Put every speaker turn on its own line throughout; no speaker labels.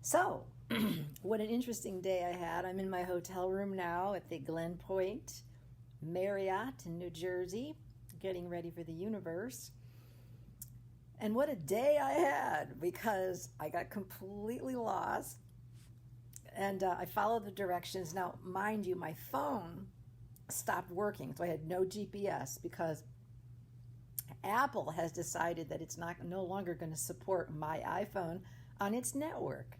So, what an interesting day I had. I'm in my hotel room now at the Glen Point Marriott in New Jersey, getting ready for the universe. And what a day I had because I got completely lost and I followed the directions. Now, mind you, my phone stopped working, so I had no GPS because Apple has decided that it's no longer going to support my iPhone on its network.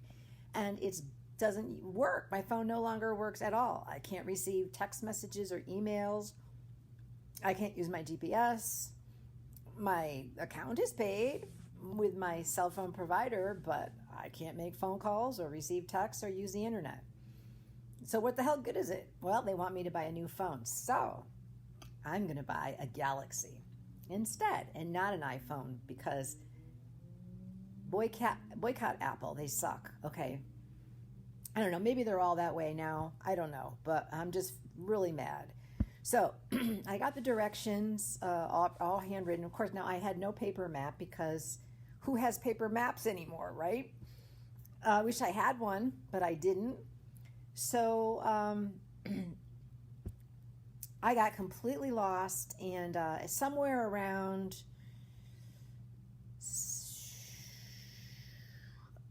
And it doesn't work. My phone no longer works at all. I can't receive text messages or emails. I can't use my GPS. My account is paid with my cell phone provider, but I can't make phone calls or receive texts or use the internet. So what the hell good is it? Well, they want me to buy a new phone. So I'm going to buy a Galaxy instead and not an iPhone because boycott Apple. They suck. Okay. I don't know. Maybe they're all that way now. I don't know. But I'm just really mad. So I got the directions all handwritten. Of course, now I had no paper map because who has paper maps anymore, right? I wish I had one, but I didn't. So I got completely lost, and somewhere around,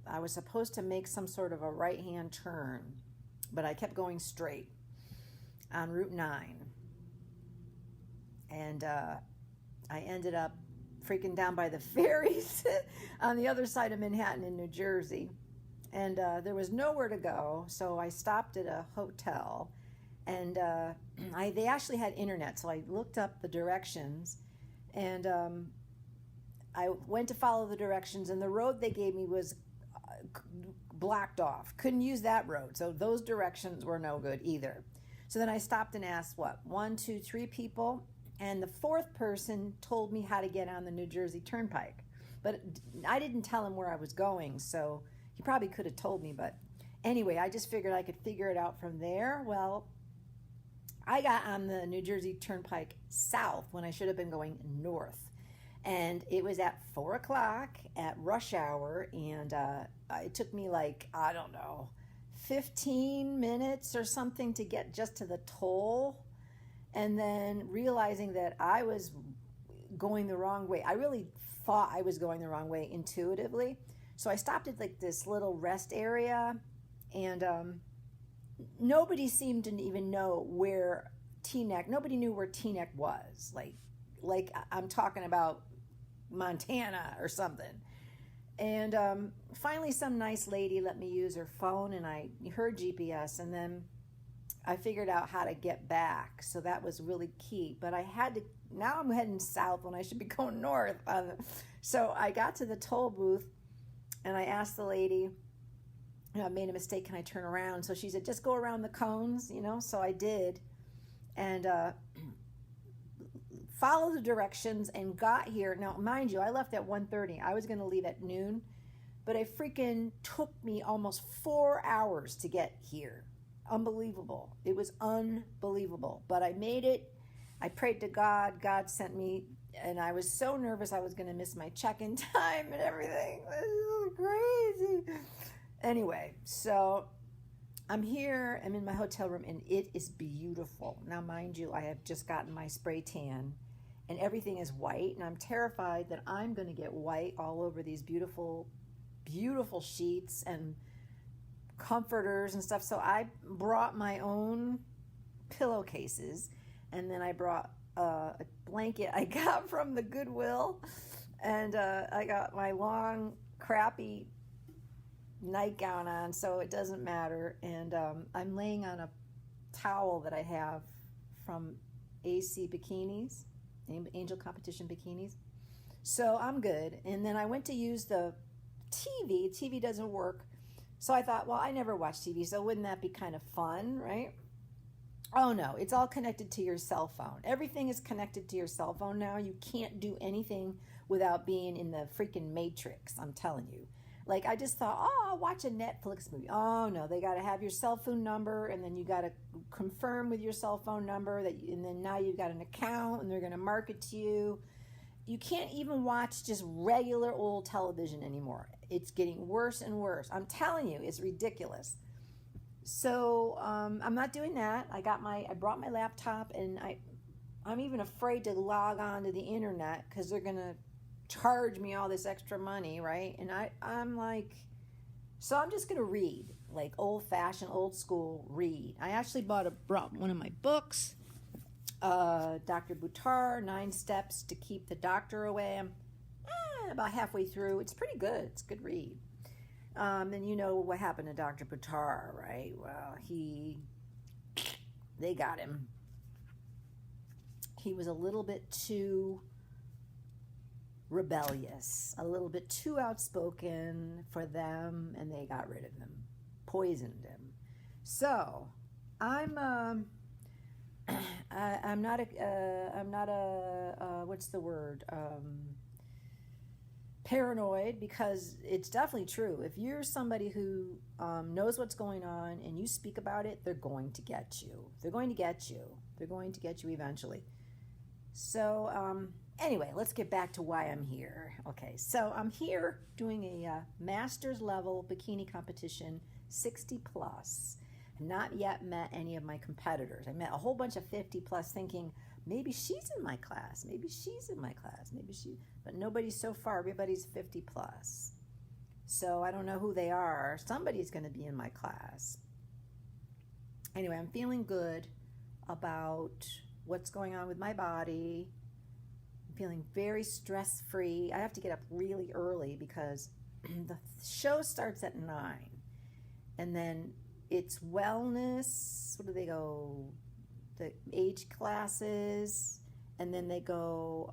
I was supposed to make some sort of a right-hand turn, but I kept going straight on Route 9. And I ended up freaking down by the ferries on the other side of Manhattan in New Jersey. And there was nowhere to go, so I stopped at a hotel. And they actually had internet, so I looked up the directions. And I went to follow the directions, and the road they gave me was blocked off. Couldn't use that road. So those directions were no good either. So then I stopped and asked, 1, 2, 3 people? And the fourth person told me how to get on the New Jersey Turnpike. But I didn't tell him where I was going, so he probably could have told me. But anyway, I just figured I could figure it out from there. Well, I got on the New Jersey Turnpike south when I should have been going north. And it was at 4 o'clock at rush hour, and it took me 15 minutes or something to get just to the toll. And then realizing that I was going the wrong way. I really thought I was going the wrong way intuitively. So I stopped at this little rest area, and nobody seemed to even know where Teaneck, nobody knew where Teaneck was. Like I'm talking about Montana or something. And finally some nice lady let me use her phone, and I heard GPS, and then I figured out how to get back. So that was really key. But now I'm heading south when I should be going north. So I got to the toll booth, and I asked the lady, I made a mistake, can I turn around? So she said, just go around the cones, so I did. And followed the directions and got here. Now, mind you, I left at 1:30. I was going to leave at noon, but it freaking took me almost 4 hours to get here. Unbelievable. It was unbelievable. But I made it. I prayed to God. God sent me, and I was so nervous I was going to miss my check-in time and everything. This is crazy. Anyway, so I'm here. I'm in my hotel room, and it is beautiful. Now, mind you, I have just gotten my spray tan, and everything is white, and I'm terrified that I'm going to get white all over these beautiful, beautiful sheets and comforters and stuff. So I brought my own pillowcases, and then I brought a blanket I got from the Goodwill, and I got my long, crappy nightgown on, so it doesn't matter. And I'm laying on a towel that I have from AC Bikinis, Angel Competition Bikinis. So I'm good. And then I went to use the TV. TV doesn't work. So I thought, well, I never watch TV, so wouldn't that be kind of fun, right? Oh no, it's all connected to your cell phone. Everything is connected to your cell phone now. You can't do anything without being in the freaking matrix, I'm telling you. I just thought, I'll watch a Netflix movie. Oh no, they got to have your cell phone number, and then you got to confirm with your cell phone number and then now you've got an account, and they're going to market to you. You can't even watch just regular old television anymore. It's getting worse and worse. I'm telling you, it's ridiculous. So I'm not doing that. I brought my laptop, and I'm even afraid to log on to the internet because they're gonna charge me all this extra money, right? And I'm like, so I'm just gonna read, like old-fashioned, old school read. I actually brought one of my books, Dr. Buttar, 9 Steps to Keep the Doctor Away. I'm about halfway through. It's pretty good. It's a good read. And you know what happened to Dr. Buttar, right? Well, they got him. He was a little bit too rebellious, a little bit too outspoken for them, and they got rid of him, poisoned him. So, I'm not a what's the word? Paranoid, because it's definitely true. If you're somebody who knows what's going on and you speak about it, they're going to get you. They're going to get you. They're going to get you eventually. So anyway, let's get back to why I'm here. Okay, so I'm here doing a master's level bikini competition, 60 plus. Not yet met any of my competitors. I met a whole bunch of 50 plus thinking, maybe she's in my class, but nobody so far. Everybody's 50 plus. So I don't know who they are. Somebody's going to be in my class. Anyway, I'm feeling good about what's going on with my body. I'm feeling very stress-free. I have to get up really early because the show starts at 9. And then it's wellness. What do they go? The age classes, and then they go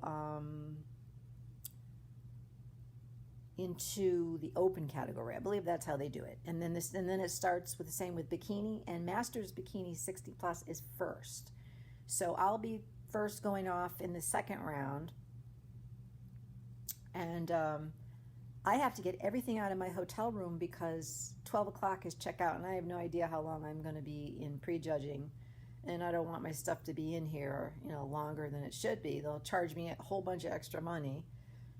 into the open category. I believe that's how they do it. And then it starts with the same with bikini, and Masters Bikini 60 plus is first. So I'll be first going off in the second round, and I have to get everything out of my hotel room because 12 o'clock is checkout, and I have no idea how long I'm going to be in prejudging. And I don't want my stuff to be in here, longer than it should be. They'll charge me a whole bunch of extra money.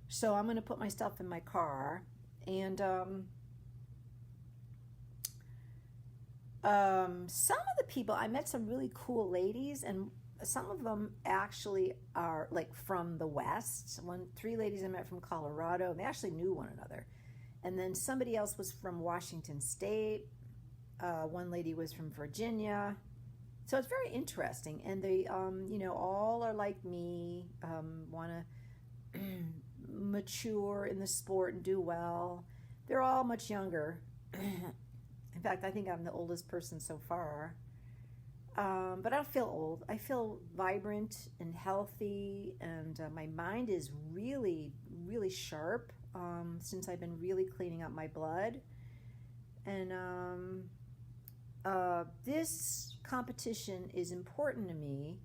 So I'm going to put my stuff in my car. And some of the people, I met some really cool ladies, and some of them actually are like from the West. 3 ladies I met from Colorado, and they actually knew one another. And then somebody else was from Washington State. One lady was from Virginia. So it's very interesting, and they, all are like me, want to mature in the sport and do well. They're all much younger. In fact, I think I'm the oldest person so far. But I don't feel old. I feel vibrant and healthy, and my mind is really, really sharp since I've been really cleaning up my blood. And this competition is important to me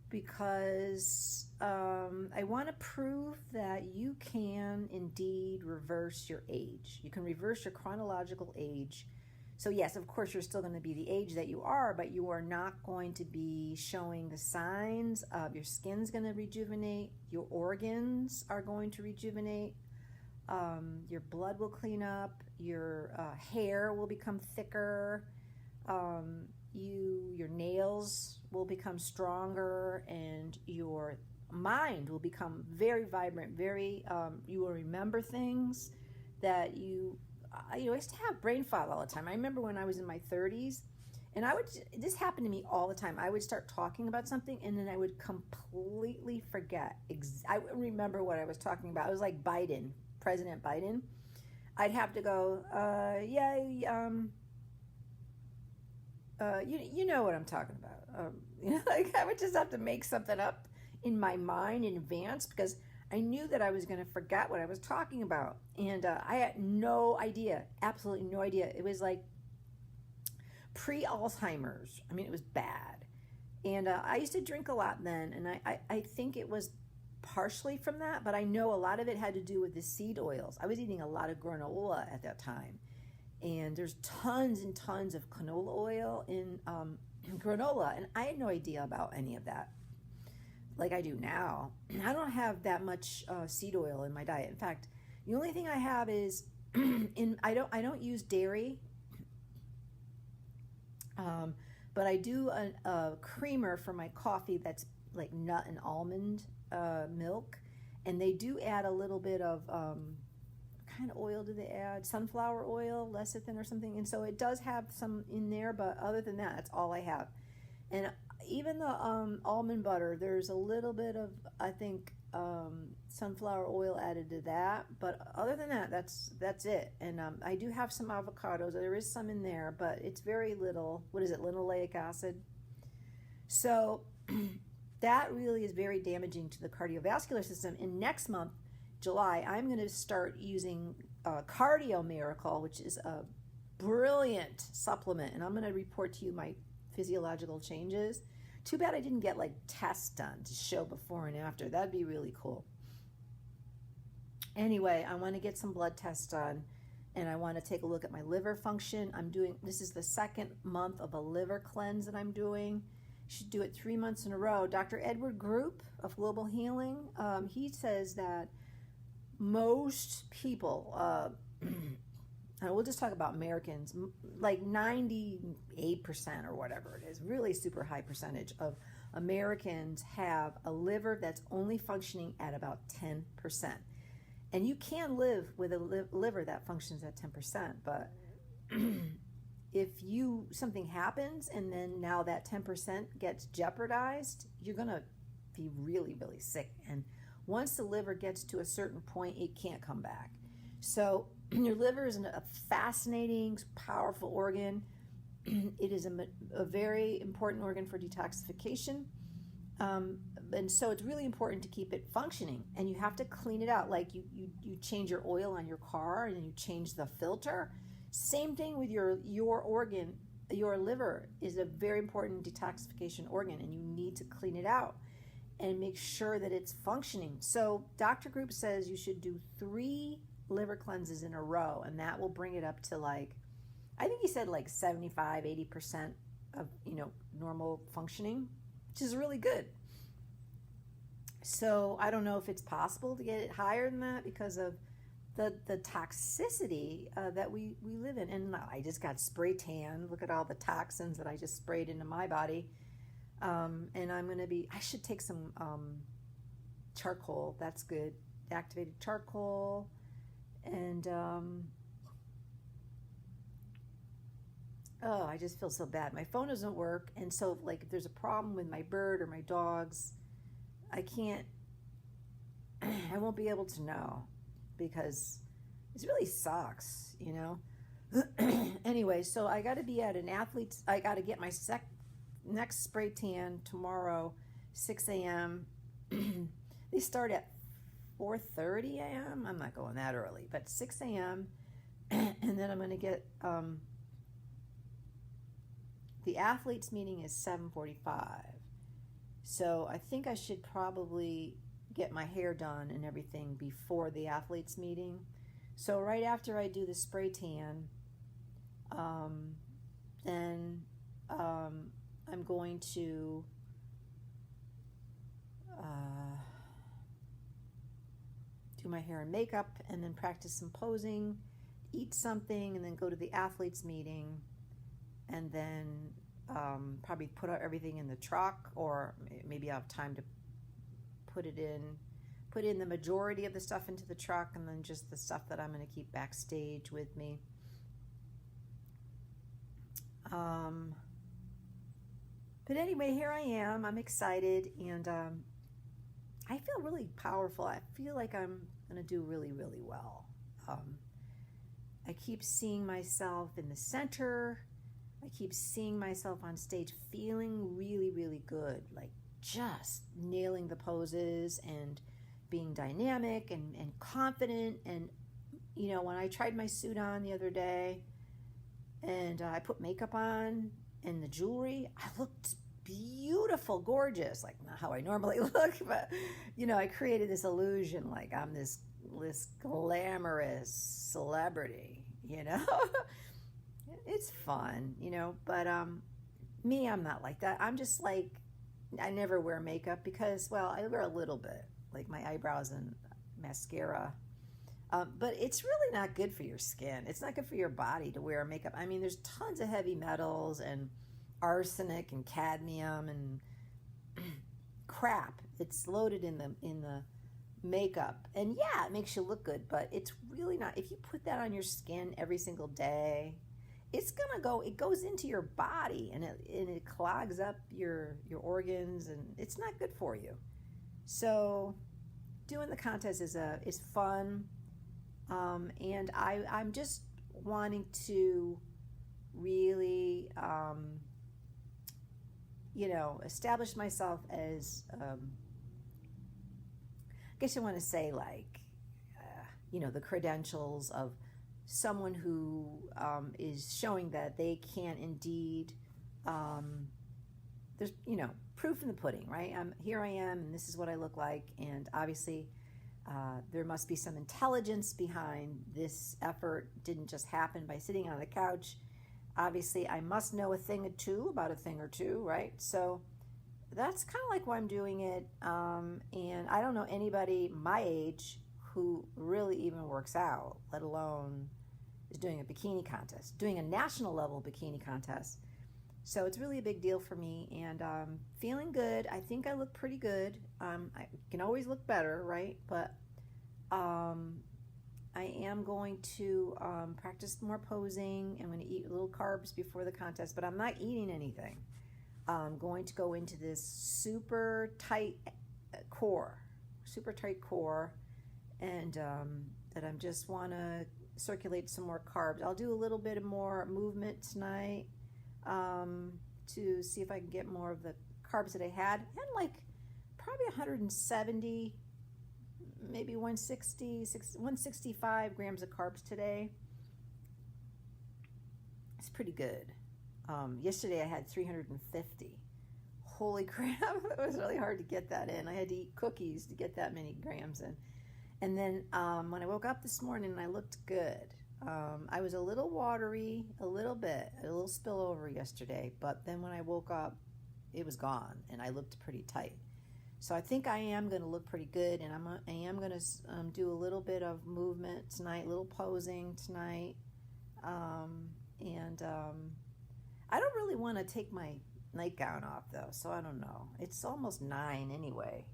because I want to prove that you can indeed reverse your age. You can reverse your chronological age. So yes, of course, you're still going to be the age that you are, but you are not going to be showing the signs of your skin's going to rejuvenate, your organs are going to rejuvenate, your blood will clean up, your hair will become thicker, your nails will become stronger, and your mind will become very vibrant, very, you will remember things that I used to have brain fog all the time. I remember when I was in my 30s, and this happened to me all the time. I would start talking about something, and then I would completely forget. I wouldn't remember what I was talking about. I was like Biden, President Biden. I'd have to go, you know what I'm talking about. Like I would just have to make something up in my mind in advance because I knew that I was going to forget what I was talking about. And I had no idea, absolutely no idea. It was like pre-Alzheimer's. I mean, it was bad. And I used to drink a lot then, and I think it was partially from that, but I know a lot of it had to do with the seed oils. I was eating a lot of granola at that time. And there's tons and tons of canola oil in granola, and I had no idea about any of that like I do now. I don't have that much seed oil in my diet. In fact, the only thing I have is I don't use dairy, but I do a creamer for my coffee that's like nut and almond milk, and they do add a little bit of kind of oil do they add? Sunflower oil, lecithin or something, and so it does have some in there, but other than that, that's all I have. And even the almond butter, there's a little bit of, I think, sunflower oil added to that, but other than that, that's it. And I do have some avocados. There is some in there, but it's very little. What is it? Linoleic acid. So that really is very damaging to the cardiovascular system. And next month, July, I'm going to start using Cardio Miracle, which is a brilliant supplement, and I'm going to report to you my physiological changes. Too bad I didn't get like tests done to show before and after. That'd be really cool. Anyway, I want to get some blood tests done, and I want to take a look at my liver function. This is the second month of a liver cleanse that I'm doing. Should do it 3 months in a row. Dr. Edward Group of Global Healing, he says that most people, we'll just talk about Americans, like 98% or whatever it is, really super high percentage of Americans have a liver that's only functioning at about 10%. And you can live with a liver that functions at 10%, but if something happens and then now that 10% gets jeopardized, you're going to be really, really sick. And once the liver gets to a certain point, it can't come back. So your liver is a fascinating, powerful organ. It is a very important organ for detoxification. And so it's really important to keep it functioning, and you have to clean it out. Like you change your oil on your car and you change the filter. Same thing with your organ. Your liver is a very important detoxification organ, and you need to clean it out and make sure that it's functioning. So Dr. Group says you should do 3 liver cleanses in a row, and that will bring it up to like, I think he said like 75, 80% of, normal functioning, which is really good. So I don't know if it's possible to get it higher than that because of the toxicity that we live in. And I just got spray tan. Look at all the toxins that I just sprayed into my body. And I should take some charcoal. That's good. Activated charcoal. And I just feel so bad. My phone doesn't work, and so like if there's a problem with my bird or my dogs, I won't be able to know because it really sucks, Anyway, so I got to be at an athlete's. I got to get my next spray tan tomorrow, 6 a.m. They start at 4:30 a.m. I'm not going that early, but 6 a.m. And then I'm going to get the athletes meeting is 7:45. So I think I should probably get my hair done and everything before the athletes meeting. So right after I do the spray tan, then I'm going to do my hair and makeup, and then practice some posing, eat something, and then go to the athletes meeting, and then probably put out everything in the truck, or maybe I'll have time to put in the majority of the stuff into the truck, and then just the stuff that I'm going to keep backstage with me. But anyway, here I am. I'm excited, and I feel really powerful. I feel like I'm going to do really, really well. I keep seeing myself in the center. I keep seeing myself on stage feeling really, really good, like just nailing the poses and being dynamic and confident. And, when I tried my suit on the other day and I put makeup on and the jewelry, I looked beautiful, gorgeous, like not how I normally look, but, I created this illusion like I'm this glamorous celebrity, It's fun, but me, I'm not like that. I'm just like, I never wear makeup because, well, I wear a little bit, like my eyebrows and mascara. But it's really not good for your skin. It's not good for your body to wear makeup. I mean, there's tons of heavy metals and arsenic and cadmium and crap. It's loaded in the makeup. And yeah, it makes you look good, but it's really not. If you put that on your skin every single day, it's gonna go. It goes into your body and it clogs up your organs, and it's not good for you. So, doing the contest is fun, and I'm just wanting to really, establish myself as, I guess I want to say like, the credentials of someone who is showing that they can indeed, there's, proof in the pudding, right? Here I am, and this is what I look like, and obviously there must be some intelligence behind this effort. It didn't just happen by sitting on the couch. Obviously, I must know a thing or two about a thing or two, right? So that's kind of like why I'm doing it, and I don't know anybody my age who really even works out, let alone is doing a bikini contest, doing a national level bikini contest. So it's really a big deal for me, and feeling good. I think I look pretty good. I can always look better, right? But I am going to practice more posing. I'm going to eat little carbs before the contest, but I'm not eating anything. I'm going to go into this super tight core, and that I just want to circulate some more carbs. I'll do a little bit more movement tonight to see if I can get more of the carbs that I had. I had like probably 170, maybe 165 grams of carbs today. It's pretty good. Yesterday I had 350. Holy crap, it was really hard to get that in. I had to eat cookies to get that many grams in. And then when I woke up this morning, I looked good. I was a little watery, a little spillover yesterday, but then when I woke up, it was gone, and I looked pretty tight. So I think I am going to look pretty good, and I am going to do a little bit of movement tonight, a little posing tonight, and I don't really want to take my nightgown off, though, so I don't know. It's almost 9 anyway,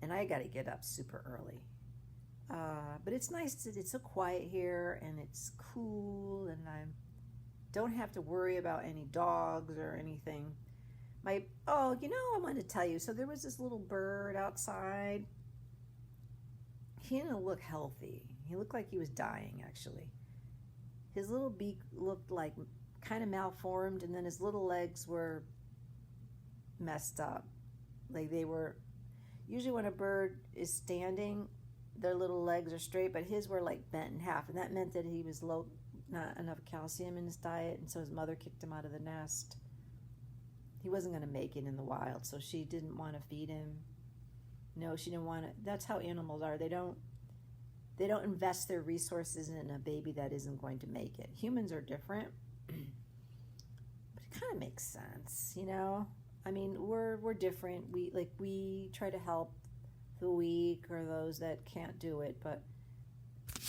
and I got to get up super early. But it's nice. It's so quiet here, and it's cool, and I don't have to worry about any dogs or anything. I wanted to tell you. So there was this little bird outside. He didn't look healthy. He looked like he was dying, actually. His little beak looked like kind of malformed, and then his little legs were messed up. Like they were, usually when a bird is standing, their little legs are straight, but his were like bent in half, and that meant that he was low, not enough calcium in his diet, and so his mother kicked him out of the nest. He wasn't going to make it in the wild, so she didn't want to feed him. No, she didn't want to. That's how animals are. They don't invest their resources in a baby that isn't going to make it. Humans are different, but it kind of makes sense, I mean, we're different. We try to help the weak or those that can't do it, but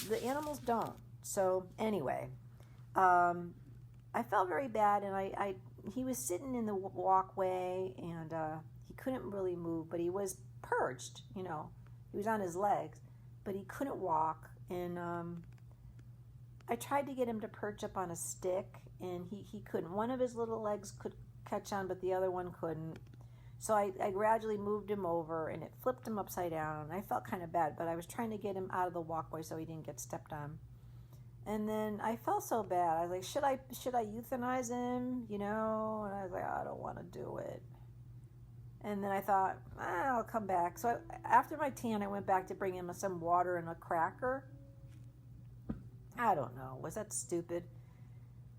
the animals don't. So anyway, I felt very bad, and he was sitting in the walkway, and he couldn't really move, but he was perched, he was on his legs, but he couldn't walk, and I tried to get him to perch up on a stick, and he couldn't. One of his little legs could catch on, but the other one couldn't. So I gradually moved him over, and it flipped him upside down. I felt kind of bad, but I was trying to get him out of the walkway so he didn't get stepped on. And then I felt so bad. I was like, should I euthanize him? And I was like, I don't want to do it. And then I thought, I'll come back. So after my tan, I went back to bring him some water and a cracker. I don't know. Was that stupid?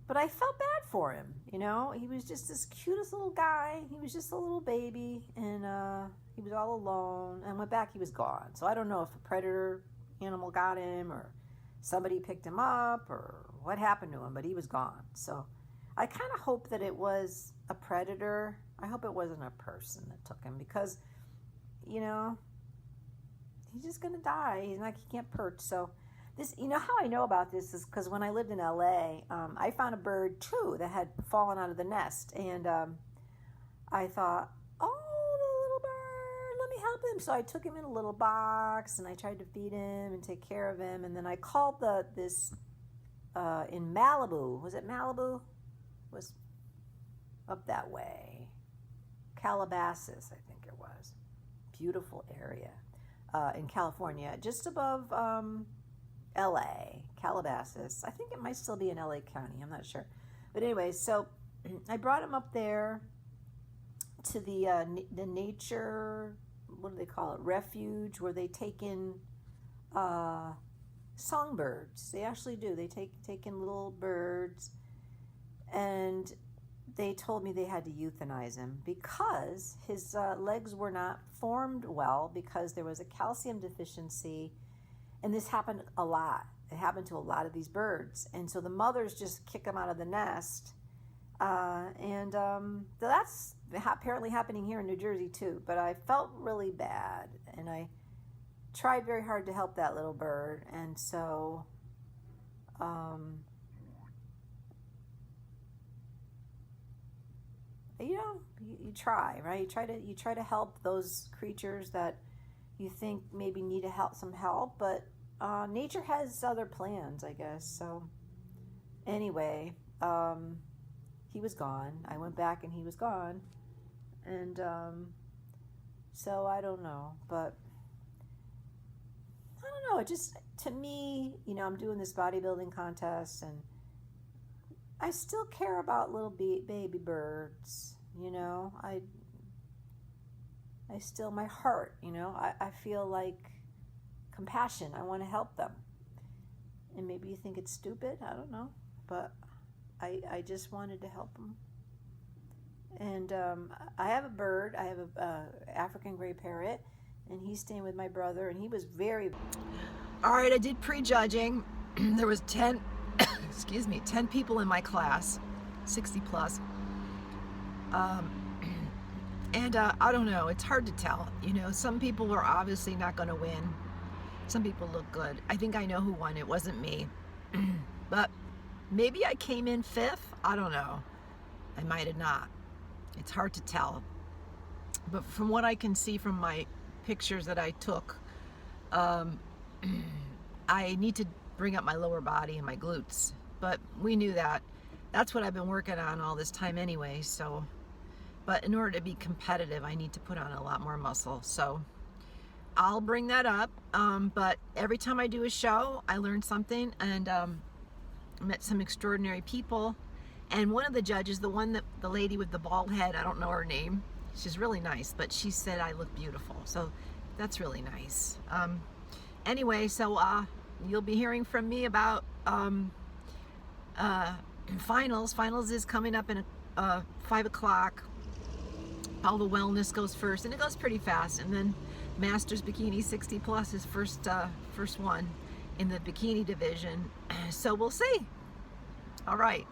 But I felt bad for him, He was just this cutest little guy. He was just a little baby, and he was all alone. And went back, he was gone. So I don't know if a predator animal got him or somebody picked him up or what happened to him, but he was gone. So I kind of hope that it was a predator. I hope it wasn't a person that took him, because, he's just going to die. He can't perch. So This, you know how I know about this is because when I lived in LA, I found a bird too that had fallen out of the nest, and I thought, oh, the little bird, let me help him. So I took him in a little box and I tried to feed him and take care of him, and then I called this in Malibu. Was it Malibu? It was up that way, Calabasas, I think it was. Beautiful area in California, just above LA, Calabasas. I think it might still be in LA County, I'm not sure. But anyway, so I brought him up there to the nature, what do they call it, refuge, where they take in songbirds. They actually do. They take in little birds, and they told me they had to euthanize him because his legs were not formed well because there was a calcium deficiency, and this happened a lot. It happened to a lot of these birds, and so the mothers just kick them out of the nest, and that's apparently happening here in New Jersey too. But I felt really bad, and I tried very hard to help that little bird, and so you know, you try, right? You try to help those creatures that you think maybe need some help, but nature has other plans, I guess. So anyway, he was gone. I went back and he was gone, and so I don't know, but I don't know. It just, to me, you know, I'm doing this bodybuilding contest, and I still care about little baby birds, you know. I still, my heart, you know, I feel like compassion. I want to help them. And maybe you think it's stupid, I don't know, but I just wanted to help them. And I have a bird. I have a African gray parrot, and he's staying with my brother, and he was very... All right, I did prejudging. There was 10 10 people in my class, 60 plus. And I don't know, it's hard to tell. You know, some people are obviously not going to win. Some people look good. I think I know who won. It wasn't me. But maybe I came in 5th. I don't know. I might have not. It's hard to tell. But from what I can see from my pictures that I took, I need to bring up my lower body and my glutes. But we knew that. That's what I've been working on all this time anyway. So, but in order to be competitive, I need to put on a lot more muscle. So I'll bring that up. But every time I do a show, I learn something, and met some extraordinary people. And one of the judges, the lady with the bald head, I don't know her name. She's really nice, but she said I look beautiful. So that's really nice. Anyway, so you'll be hearing from me about finals. Finals is coming up in 5 o'clock. All the wellness goes first, and it goes pretty fast. And then Masters Bikini 60 Plus is first one in the bikini division. So we'll see. All right.